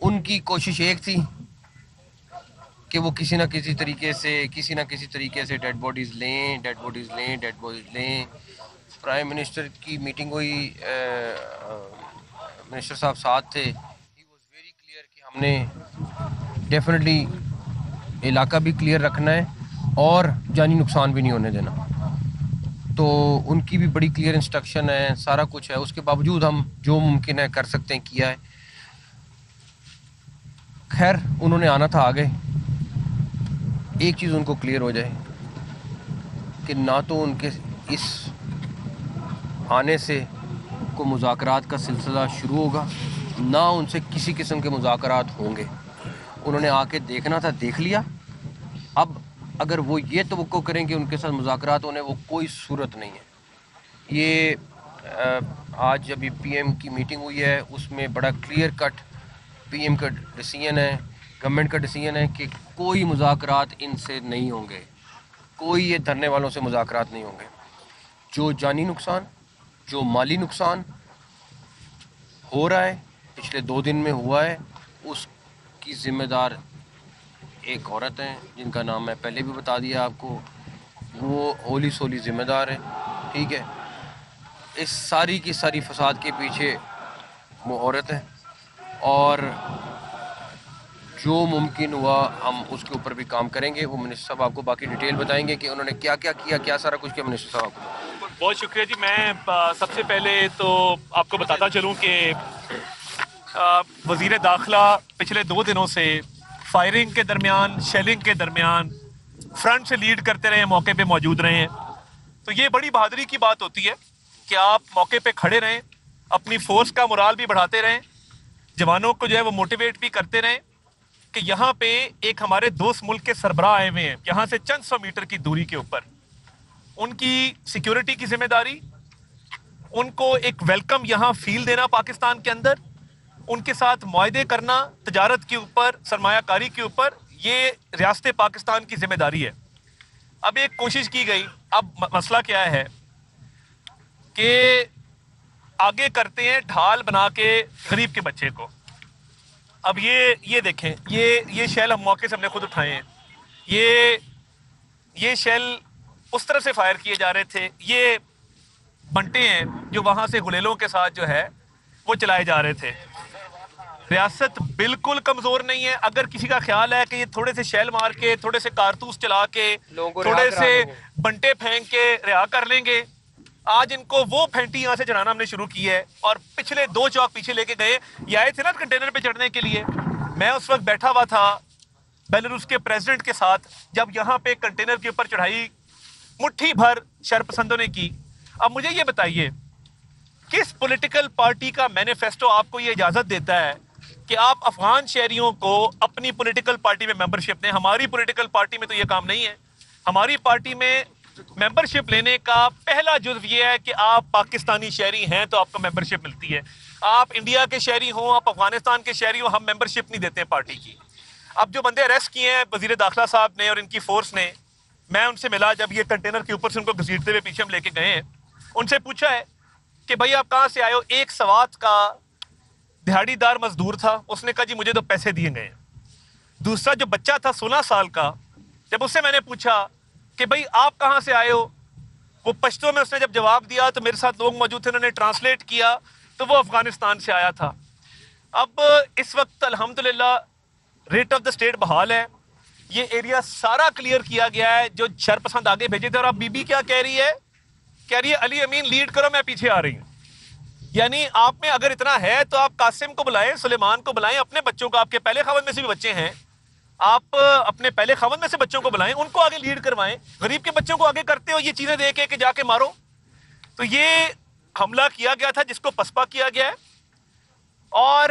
ان کی کوشش ایک تھی کہ وہ کسی نہ کسی طریقے سے ڈیڈ باڈیز لیں. پرائم منسٹر کی میٹنگ ہوئی, منسٹر صاحب ساتھ تھے. ہی واز ویری کلیئر کہ ہم نے ڈیفینیٹلی علاقہ بھی کلیئر رکھنا ہے اور جانی نقصان بھی نہیں ہونے دینا. تو ان کی بھی بڑی کلیئر انسٹرکشن ہے, سارا کچھ ہے. اس کے باوجود ہم جو ممکن ہے کر سکتے ہیں کیا ہے. خیر انہوں نے آنا تھا آگے. ایک چیز ان کو کلیئر ہو جائے کہ نہ تو ان کے اس آنے سے کوئی مذاکرات کا سلسلہ شروع ہوگا, نہ ان سے کسی قسم کے مذاکرات ہوں گے. انہوں نے آ کے دیکھنا تھا, دیکھ لیا. اب اگر وہ یہ توقع کریں کہ ان کے ساتھ مذاکرات ہونے, وہ کوئی صورت نہیں ہے. یہ آج ابھی پی ایم کی میٹنگ ہوئی ہے, اس میں بڑا کلیئر کٹ پی ایم کا ڈیسیژن ہے, گورنمنٹ کا ڈیسیژن ہے کہ کوئی مذاکرات ان سے نہیں ہوں گے, کوئی یہ دھرنے والوں سے مذاکرات نہیں ہوں گے. جو جانی نقصان, جو مالی نقصان ہو رہا ہے, پچھلے 2 دن میں ہوا ہے, اس کی ذمہ دار ایک عورت ہیں جن کا نام میں پہلے بھی بتا دیا آپ کو. وہ اولی سولی ذمہ دار ہے, ٹھیک ہے. اس ساری کی ساری فساد کے پیچھے وہ عورت ہے, اور جو ممکن ہوا ہم اس کے اوپر بھی کام کریں گے. وہ منسٹر صاحب آپ کو باقی ڈیٹیل بتائیں گے کہ انہوں نے کیا کیا کیا, کیا سارا کچھ کیا. منسٹر صاحب آپ کو بہت شکریہ جی. میں سب سے پہلے تو آپ کو بتاتا چلوں کہ وزیر داخلہ پچھلے 2 دنوں سے فائرنگ کے درمیان, شیلنگ کے درمیان فرنٹ سے لیڈ کرتے رہے, موقع پہ موجود رہے ہیں. تو یہ بڑی بہادری کی بات ہوتی ہے کہ آپ موقع پہ کھڑے رہیں, اپنی فورس کا مورال بھی بڑھاتے رہیں, جوانوں کو جو ہے وہ موٹیویٹ بھی کرتے رہیں کہ یہاں پہ ایک ہمارے دوست ملک کے سربراہ آئے ہوئے ہیں, یہاں سے چند 100 میٹر کی دوری کے اوپر. ان کی سیکیورٹی کی ذمہ داری, ان کو ایک ویلکم یہاں فیل دینا پاکستان کے اندر, ان کے ساتھ معاہدے کرنا تجارت کے اوپر, سرمایہ کاری کے اوپر, یہ ریاست پاکستان کی ذمہ داری ہے. اب ایک کوشش کی گئی, اب مسئلہ کیا ہے کہ آگے کرتے ہیں ڈھال بنا کے غریب کے بچے کو. اب یہ دیکھیں, یہ شیل ہم موقع سے ہم نے خود اٹھائے ہیں. یہ شیل اس طرف سے فائر کیے جا رہے تھے, یہ بنٹے ہیں جو وہاں سے گلیلوں کے ساتھ جو ہے وہ چلائے جا رہے تھے. ریاست بالکل کمزور نہیں ہے. اگر کسی کا خیال ہے کہ یہ تھوڑے سے شیل مار کے, تھوڑے سے کارتوس چلا کے, تھوڑے سے بنٹے پھینک کے رہا کر لیں گے, آج ان کو وہ پھینٹی یہاں سے چڑھانا ہم نے شروع کی ہے. اور پچھلے 2 چوک پیچھے لے کے گئے, یہ آئے تھے نا کنٹینر پہ چڑھنے کے لیے. میں اس وقت بیٹھا ہوا تھا بیلاروس کے پریزیڈنٹ کے ساتھ, جب یہاں پہ کنٹینر کے اوپر چڑھائی مٹھی بھر شرپسندوں نے کی. اب مجھے یہ بتائیے کس پولیٹیکل پارٹی کا مینیفیسٹو آپ کو یہ اجازت دیتا ہے کہ آپ افغان شہریوں کو اپنی پولیٹیکل پارٹی میں ممبرشپ دیں؟ ہماری پولیٹیکل پارٹی میں تو یہ کام نہیں ہے. ہماری پارٹی میں ممبرشپ لینے کا پہلا جزو یہ ہے کہ آپ پاکستانی شہری ہیں تو آپ کو ممبرشپ ملتی ہے. آپ انڈیا کے شہری ہوں, آپ افغانستان کے شہری ہوں, ہم ممبرشپ نہیں دیتے ہیں پارٹی کی. اب جو بندے اریسٹ کیے ہیں وزیر داخلہ صاحب نے اور ان کی فورس نے, میں ان سے ملا جب یہ کنٹینر کے اوپر سے ان کو گھسیٹتے ہوئے پیچھے ہم لے کے گئے ہیں. ان سے پوچھا ہے کہ بھائی آپ کہاں سے آئے ہو؟ ایک سوات کا دہاڑی دار مزدور تھا, اس نے کہا جی مجھے تو پیسے دیے گئے. دوسرا جو بچہ تھا 16 سال کا, جب اس سے میں نے پوچھا کہ بھائی آپ کہاں سے آئے ہو, وہ پشتو میں اس نے جب جواب دیا تو میرے ساتھ لوگ موجود تھے, انہوں نے ٹرانسلیٹ کیا تو وہ افغانستان سے آیا تھا. اب اس وقت الحمدللہ ریٹ آف دا اسٹیٹ بحال ہے, یہ ایریا سارا کلیئر کیا گیا ہے. جو شرپسند آگے بھیجے تھے, اور اب بی بی کیا کہہ رہی ہے علی امین لیڈ کرو, میں پیچھے آ رہی ہوں. یعنی آپ میں اگر اتنا ہے تو آپ قاسم کو بلائیں, سلیمان کو بلائیں, اپنے بچوں کو, آپ کے پہلے خاوند میں سے بھی بچے ہیں, آپ اپنے پہلے خاوند میں سے بچوں کو بلائیں, ان کو آگے لیڈ کروائیں. غریب کے بچوں کو آگے کرتے ہو یہ چیزیں دے کے کہ جا کے مارو. تو یہ حملہ کیا گیا تھا جس کو پسپا کیا گیا ہے, اور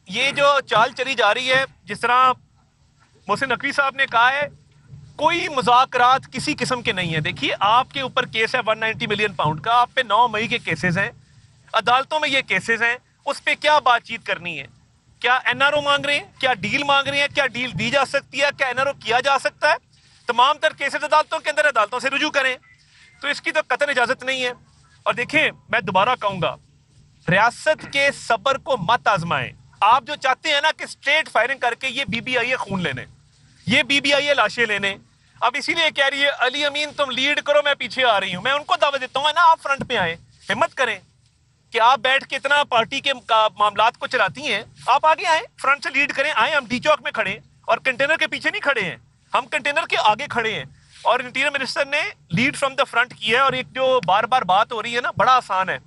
یہ جو چال چلی جا رہی ہے, جس طرح محسن نقوی صاحب نے کہا ہے, کوئی مذاکرات کسی قسم کے نہیں ہے. دیکھیے آپ کے اوپر کیس ہے 190 ملین پاؤنڈ کا, آپ پہ 9 مئی کے کیسز ہیں, عدالتوں میں یہ کیسز ہیں, اس پہ کیا بات چیت کرنی ہے؟ کیا این آر او مانگ رہے ہیں, کیا ڈیل مانگ رہے ہیں, کیا ڈیل دی جا سکتی ہے, کیا این آر او کیا جا سکتا ہے؟ تمام تر کیسز عدالتوں کے اندر, عدالتوں سے رجوع کریں. تو اس کی تو قطعاً اجازت نہیں ہے. اور دیکھیں میں دوبارہ کہوں گا, ریاست کے صبر کو مت آزمائیں. آپ جو چاہتے ہیں نا کہ اسٹریٹ فائرنگ کر کے یہ بی بی آئی خون لینے, یہ بی بی آئی لاشیں لینے, اب اسی لیے کہہ رہی ہے علی امین تم لیڈ کرو, میں پیچھے آ رہی ہوں. میں ان کو دعوت دیتا ہوں نا, آپ فرنٹ پہ آئیں, ہمت کریں کہ آپ بیٹھ کے اتنا پارٹی کے معاملات کو چلاتی ہیں, آپ آگے آئیں, فرنٹ سے لیڈ کریں, آئیں, ہم ڈی چوک میں کھڑے ہیں اور کنٹینر کے پیچھے نہیں کھڑے ہیں, ہم کنٹینر کے آگے کھڑے ہیں. اور انٹیریئر منسٹر نے لیڈ فرام دا فرنٹ کیا ہے. اور ایک جو بار بار بات ہو رہی ہے نا, بڑا آسان ہے,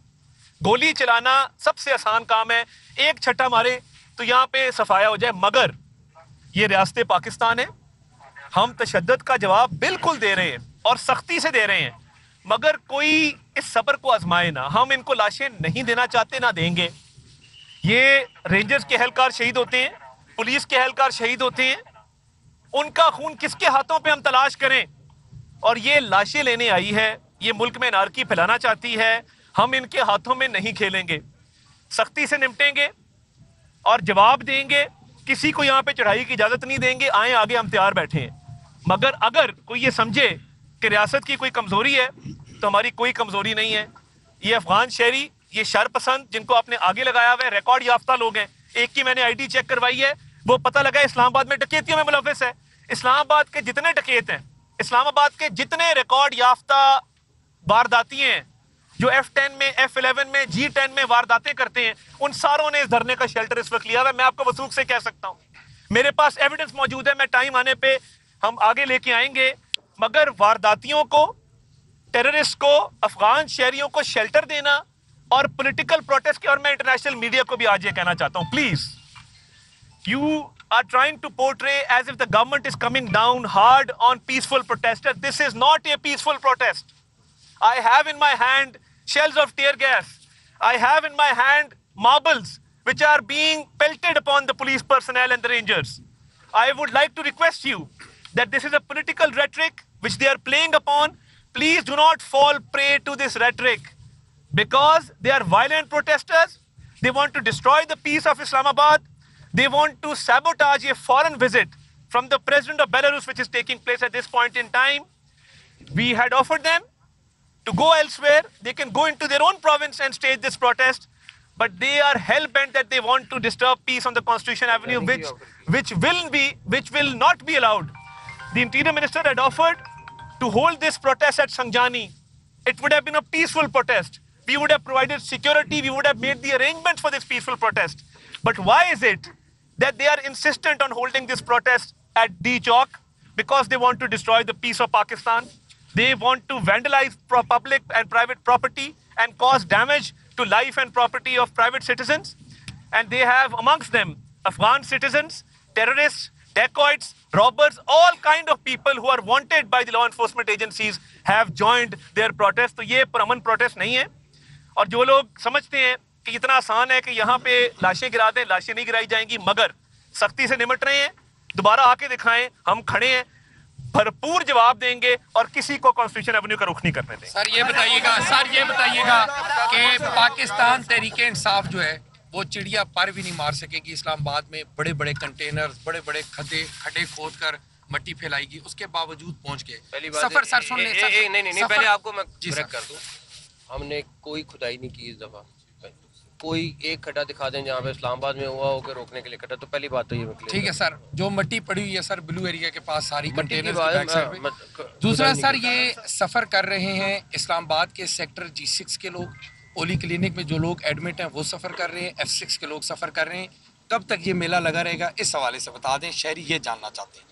گولی چلانا سب سے آسان کام ہے, ایک چھٹا مارے تو یہاں پہ صفایا ہو جائے. مگر یہ ریاست پاکستان ہے, ہم تشدد کا جواب بالکل دے رہے ہیں اور سختی سے دے رہے ہیں, مگر کوئی اس صبر کو آزمائے نہ. ہم ان کو لاشیں نہیں دینا چاہتے, نہ دیں گے. یہ رینجرز کے اہلکار شہید ہوتے ہیں, پولیس کے اہلکار شہید ہوتے ہیں, ان کا خون کس کے ہاتھوں پہ ہم تلاش کریں؟ اور یہ لاشیں لینے آئی ہے, یہ ملک میں انارکی پھیلانا چاہتی ہے, ہم ان کے ہاتھوں میں نہیں کھیلیں گے, سختی سے نمٹیں گے اور جواب دیں گے. کسی کو یہاں پہ چڑھائی کی اجازت نہیں دیں گے, آئیں آگے, ہم تیار بیٹھے ہیں. مگر اگر کوئی یہ سمجھے کہ ریاست کی کوئی کمزوری ہے تو ہماری کوئی کمزوری نہیں ہے. یہ افغان شہری, یہ شر پسند جن کو آپ نے آگے لگایا ہوا ہے, ریکارڈ یافتہ لوگ ہیں. ایک کی میں نے آئی ڈی چیک کروائی ہے, وہ پتہ لگا ہے اسلام آباد میں ڈکیتیوں میں ملوث ہے. اسلام آباد کے جتنے ڈکیت ہیں, اسلام آباد کے جتنے ریکارڈ یافتہ وارداتی ہیں جو F10 میں, F11 میں, G10 میں وارداتیں کرتے ہیں, ان ساروں نے اس دھرنے کا شیلٹر اس وقت لیا ہوا ہے. میں آپ کو وثوق سے کہہ سکتا ہوں, میرے پاس ایویڈنس موجود ہے, میں ٹائم آنے پہ ہم آگے لے کے آئیں گے. مگر وارداتیوں کو, ٹیررسٹ کو, افغان شہریوں کو شیلٹر دینا اور پولیٹیکل پروٹیسٹ کے, اور میں انٹرنیشنل میڈیا کو بھی آج یہ کہنا چاہتا ہوں, please you are trying to portray as if the government is coming down hard on peaceful protesters. This is not a peaceful protest. I have in my hand shells of tear gas. I have in my hand marbles which are being pelted upon the police personnel and the rangers. I would like to request you that this is a political rhetoric which they are playing upon. Please do not fall prey to this rhetoric, because they are violent protesters. They want to destroy the peace of Islamabad. They want to sabotage a foreign visit from the president of Belarus, which is taking place at this point in time. We had offered them to go elsewhere. They can go into their own province and stage this protest, but they are hell-bent that they want to disturb peace on the Constitution Avenue, which will not be allowed. The Interior Minister had offered to hold this protest at Sangjani. It would have been a peaceful protest. We would have provided security. We would have made the arrangements for this peaceful protest. But why is it that they are insistent on holding this protest at D Chowk? Because they want to destroy the peace of Pakistan. They want to vandalize public and private property and cause damage to life and property of private citizens. And they have amongst them Afghan citizens, terrorists, dacoits, robbers, all kind of people who are wanted by the law enforcement agencies have joined their protest. تو یہ پرامن protest نہیں ہے. اور جو لوگ سمجھتے ہیں کہ اتنا آسان ہے کہ یہاں پہ لاشیں گرا دیں, لاشیں نہیں گرائی جائیں گی, مگر سختی سے نمٹ رہے ہیں. دوبارہ آ کے دکھائیں, ہم کھڑے ہیں, بھرپور جواب دیں گے اور کسی کو کانسٹیٹیوشن ایونیو کا رخ نہیں کرنے دیں. سر یہ بتائیے گا کہ پاکستان تحریک انصاف جو ہے وہ چڑیا پر بھی نہیں مار سکے گی اسلام آباد میں بڑے بڑے کنٹینر, بڑے بڑے کھڈے کھود کر مٹی پھیلائے گی, اس کے باوجود پہنچ گئے سفر. سر سن لیں, نہیں, پہلے آپ کو میں بریک کر دوں. ہم نے کوئی کھدائی نہیں کی اس دفعہ. کوئی ایک کھڈا دکھا دیں جہاں پہ اسلام آباد میں ہوا ہو کے روکنے کے لیے کھڈا, تو پہلی بات تو یہ ٹھیک ہے سر. جو مٹی پڑی ہوئی ہے سر بلو ایریا کے پاس ساری کنٹینر. دوسرا سر یہ سفر کر رہے ہیں اسلام آباد کے سیکٹر G6 کے لوگ, پولی کلینک میں جو لوگ ایڈمٹ ہیں وہ سفر کر رہے ہیں, F6 کے لوگ سفر کر رہے ہیں. کب تک یہ میلہ لگا رہے گا, اس حوالے سے بتا دیں, شہری یہ جاننا چاہتے ہیں.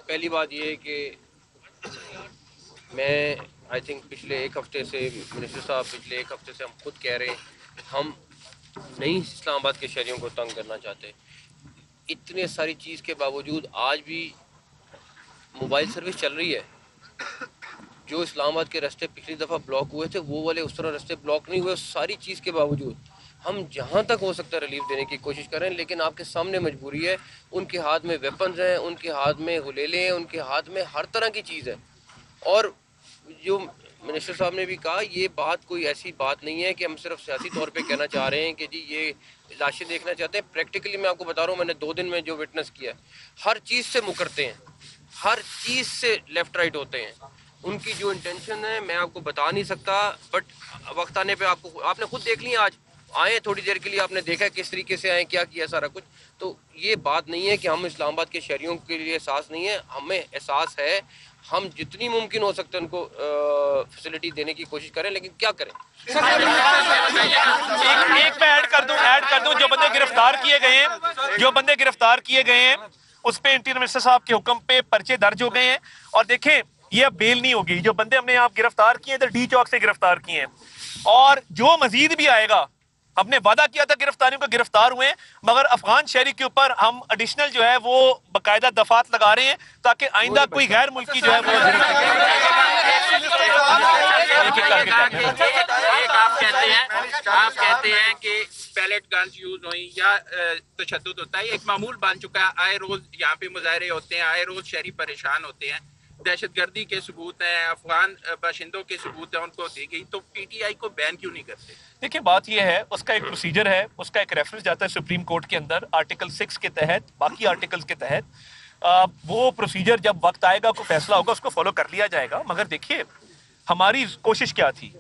پہلی بات یہ کہ میں آئی تھنک پچھلے ایک ہفتے سے منسٹر صاحب, پچھلے ایک ہفتے سے ہم خود کہہ رہے ہیں ہم نہیں اسلام آباد کے شہریوں کو تنگ کرنا چاہتے. اتنے ساری چیز کے باوجود آج بھی موبائل سروس چل رہی ہے. جو اسلام آباد کے راستے پچھلی دفعہ بلاک ہوئے تھے وہ والے اس طرح راستے بلاک نہیں ہوئے. ساری چیز کے باوجود ہم جہاں تک ہو سکتا ہے ریلیف دینے کی کوشش کریں, لیکن آپ کے سامنے مجبوری ہے. ان کے ہاتھ میں ویپنز ہیں, ان کے ہاتھ میں غلیلے ہیں, ان کے ہاتھ میں ہر طرح کی چیز ہے. اور جو منسٹر صاحب نے بھی کہا, یہ بات کوئی ایسی بات نہیں ہے کہ ہم صرف سیاسی طور پہ کہنا چاہ رہے ہیں کہ جی یہ لاشیں دیکھنا چاہتے ہیں. پریکٹیکلی میں آپ کو بتا رہا ہوں, میں نے 2 دن میں جو وٹنس کیا ہے, ہر چیز سے مکرتے ہیں, ہر چیز سے لیفٹ رائٹ ہوتے ہیں. ان کی جو انٹینشن ہے میں آپ کو بتا نہیں سکتا, بٹ وقت آنے پہ آپ نے خود دیکھ لی آج آئے تھوڑی دیر کے لیے، آپ نے دیکھا کس طریقے سے آئے، کیا کیا سارا کچھ. تو یہ بات نہیں ہے کہ ہم اسلام آباد کے شہریوں کے لیے احساس نہیں ہے، ہمیں احساس ہے. ہم جتنی ممکن ہو سکتا ہے ان کو فیسلٹی دینے کی کوشش کریں، لیکن کیا کریں. ایک میں ایڈ کر دوں جو بندے گرفتار کیے گئے ہیں اس پہ انٹیریئر منسٹر صاحب کے حکم پہ پرچے درج ہو گئے ہیں. اور دیکھیں یہ اب بیل نہیں ہوگی. جو بندے ہم نے آپ گرفتار کیے ہیں تو ڈی چوک سے گرفتار کیے ہیں، اور جو مزید بھی آئے گا، ہم نے وعدہ کیا تھا گرفتاریوں کا، گرفتار ہوئے ہیں، مگر افغان شہری کے اوپر ہم ایڈیشنل جو ہے وہ باقاعدہ دفعات لگا رہے ہیں تاکہ آئندہ کوئی غیر ملکی جو ہے وہ آپ کہتے ہیں کہ پیلٹ گنز یوز ہوئی یا تشدد ہوتا ہے، ایک معمول بن چکا ہے. آئے روز یہاں پہ مظاہرے ہوتے ہیں، آئے روز شہری پریشان ہوتے ہیں. دہشت گردی کے ثبوت ہیں، افغان باشندوں کے ثبوت ہیں، ان کو دی گئی. تو پی ٹی آئی کو بین کیوں نہیں کرتے؟ دیکھیں بات یہ ہے، اس کا ایک پروسیجر ہے، اس کا ایک ریفرنس جاتا ہے سپریم کورٹ کے اندر آرٹیکل 6 کے تحت، باقی آرٹیکلز کے تحت. وہ پروسیجر جب وقت آئے گا، کوئی فیصلہ ہوگا، اس کو فالو کر لیا جائے گا. مگر دیکھیے ہماری کوشش کیا تھی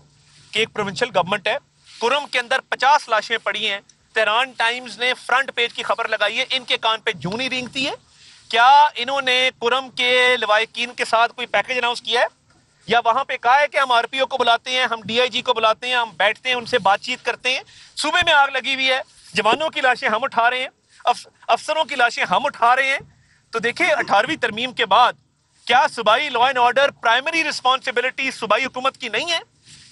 کہ ایک پروونشل گورنمنٹ ہے، کرم کے اندر 50 لاشیں پڑی ہیں. تہران ٹائمز نے فرنٹ پیج کی خبر لگائی ہے، ان کے کان پہ جوں نہیں رینگتی ہے. کیا انہوں نے کرم کے لوائقین کے ساتھ کوئی پیکج اناؤنس کیا ہے، یا وہاں پہ کہا ہے کہ ہم آر پی او کو بلاتے ہیں، ہم ڈی آئی جی کو بلاتے ہیں، ہم بیٹھتے ہیں، ان سے بات چیت کرتے ہیں؟ صوبے میں آگ لگی ہوئی ہے، جوانوں کی لاشیں ہم اٹھا رہے ہیں، افسروں کی لاشیں ہم اٹھا رہے ہیں. تو دیکھیں 18ویں ترمیم کے بعد کیا صوبائی law and order primary responsibility صوبائی حکومت کی نہیں ہے؟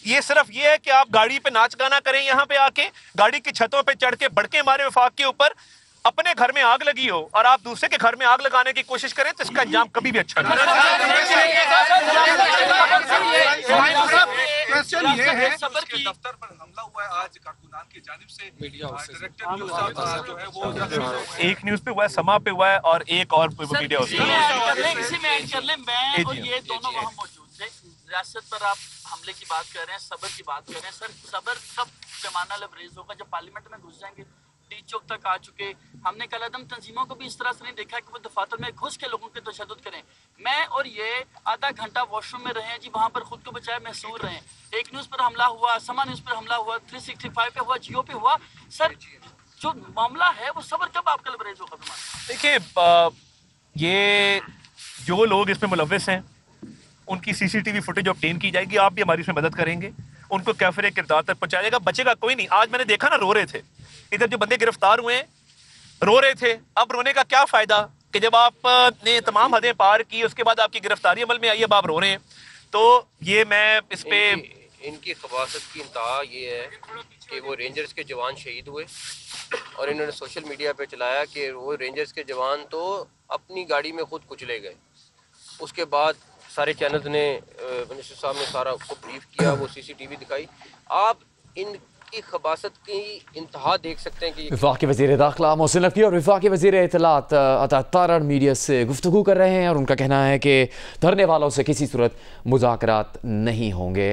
یہ صرف یہ ہے کہ آپ گاڑی پہ ناچ گانا کریں، یہاں پہ آ کے گاڑی کی چھتوں پہ چڑھ کے بڑکے مارے وفاق کے اوپر. اپنے گھر میں آگ لگی ہو اور آپ دوسرے کے گھر میں آگ لگانے کی کوشش کریں تو اس کا انجام کبھی بھی اچھا نہیں. دفتر پر حملہ ہوا ہے آج کارکنان کی جانب سے، ڈائریکٹر نیوز صاحب جو ہے وہ ایک نیوز پہ ہوا ہے، سما پہ ہوا ہے، اور ایک اور میڈیا ہاؤس میں اور یہ دونوں وہاں موجود تھے. ریاست پر آپ حملے کی بات کر رہے ہیں، صبر کی بات کر رہے ہیں. سر صبر کب پیمانہ لبریز ہوگا؟ جب پارلیمنٹ میں گھس جائیں گے، ڈی چوک تک آ چکے. ہم نے کالعدم تنظیموں کو بھی اس طرح سے نہیں دیکھا کہ وہ دفاتر میں گھس کے لوگوں کے تشدد کریں. میں اور یہ آدھا گھنٹہ واش روم میں رہے جی، وہاں پر خود کو بچائے محصور رہے. ایک نیوز پر حملہ ہوا، سما نیوز پر حملہ ہوا، 365 پہ ہوا، جیو پہ ہوا. سر جو معاملہ ہے وہ صبر کب آپ کا لبریز ہوگا؟ دیکھیں یہ جو لوگ اس میں ملوث ہیں ان کی C C T V footage obtain کی جائے گی. آپ بھی ہماری اس میں مدد کریں گے، ان کو کیفر کردار تک پہنچایا جائے گا. بچے گا کوئی نہیں. آج میں نے دیکھا نا، رو رہے تھے ادھر جو بندے گرفتار ہوئے ہیں، رو رہے تھے. اب رونے کا کیا فائدہ کہ جب آپ نے تمام حدیں پار کی، اس کے بعد آپ کی گرفتاری عمل میں آئی، اب آپ رو رہے ہیں. تو یہ میں اس پہ ان کی خباثت کی انتہا یہ ہے کہ وہ رینجرز کے جوان شہید ہوئے اور انہوں نے سوشل میڈیا پہ چلایا کہ وہ رینجرز کے جوان تو اپنی گاڑی میں خود کچلے گئے. اس کے بعد سارے چینلز نے منسٹر صاحب نے سارا کو بریف کیا، وہ سی سی ٹی وی دکھائی. آپ ان کی خباثت کی انتہا دیکھ سکتے ہیں کہ وفاقی وزیر داخلہ محسن نقوی اور وفاقی وزیر اطلاعات عطا تارڑ میڈیا سے گفتگو کر رہے ہیں، اور ان کا کہنا ہے کہ دھرنے والوں سے کسی صورت مذاکرات نہیں ہوں گے.